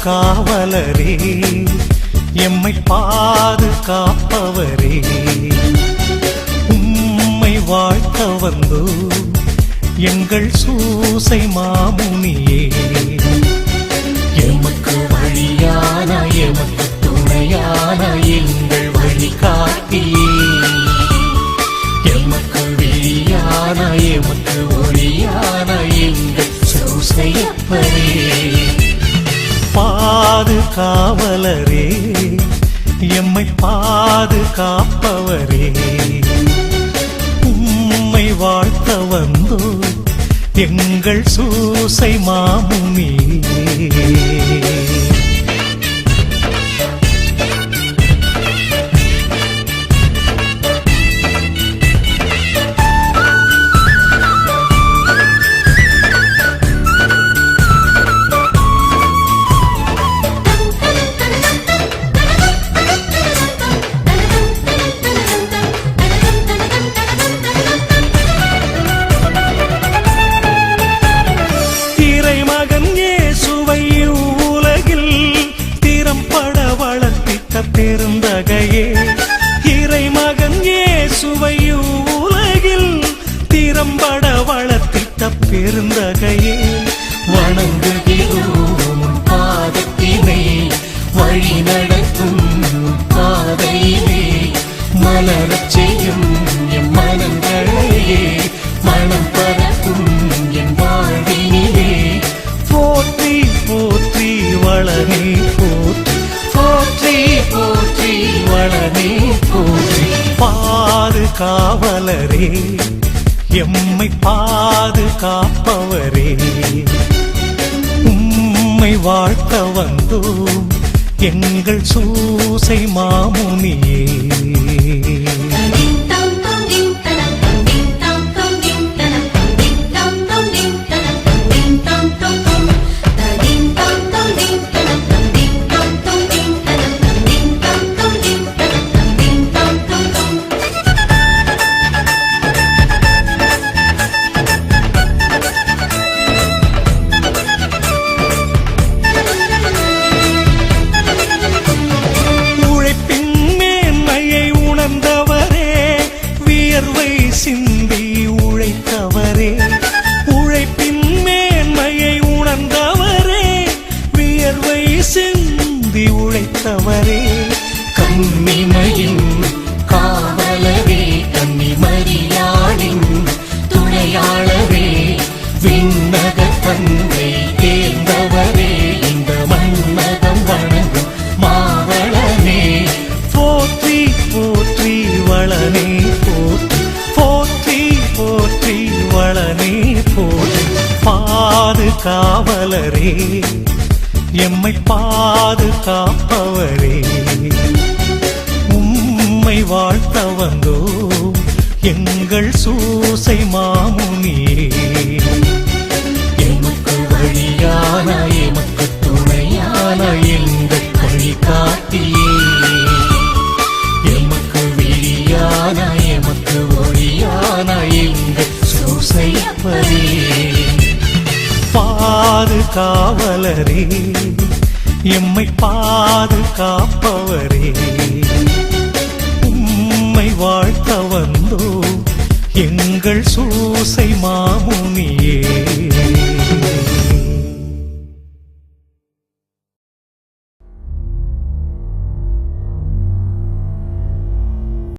காவலரே, எம்மை பாதுகாப்பவரே, உம்மை வாழ்த்த வந்தோ எங்கள் சூசை மாமுனியே. எமக்கு வழியான எமக்கு துணையான எங்கள் வழிகாட்டியே, எமக்கு வெளியான எமக்கு ஒளியான எங்கள் சூசையப்பரே. பாதுகாவலரே, எம்மை பாதுகாப்பவரே, உம்மை வாழ்த்த வந்தோ எங்கள் சூசை மாமுனியே. பெருந்தகையே, இறைமகன் இயேசுவை உலகில் திறம்பட வளர்த்திட்ட பெருந்தகையே, வணங்குகிறோம் பாதத்தினை வழி நடத்தும் பாதையிலே மலரச் செய்யும் எம் மனங்களையே மனம் பரப்பும் என் வாழ்வினிலே. போற்றி போற்றி வளனே போற்றி, போற்றி போற்றி வளனே போற்றி. பாதுகாவலரே, எம்மை பாதுகாப்பவரே, உம்மை வாழ்த்த வந்தோம் எங்கள் சூசை மாமுனியே. சிந்தி உழைத்தவரே, உழைப்பின் மேன்மையை உணர்ந்தவரே, வியர்வை சிந்தி உழைத்தவரே, கன்னிமையின் காவலரே, கன்னிமரியாளின் துணையாளரே, விண்ணக தந்தை தேர்ந்தவரே, இந்த மன்னகம் வணங்கும் மாவளனே. போற்றி போற்றி வளனே போற்றி, போற்றி போற்றி வளனே போற்றி. பாதுகாவலரே, எம்மை பாதுகாப்பவரே, உம்மை வாழ்த்த வந்தோ எங்கள் சூசை மாமுனியே. எமக்கு வழியான எமக்கு துணையான எங்கள் வழிகாட்டியே, எமக்கு வெளியான எமக்கு ஒளியான எங்கள் சூசையப்பரே. பாதுகாவலரே, எம்மை பாதுகாப்பவரே, உம்மை வாழ்த்த வந்தோ எங்கள் சூசை மாமு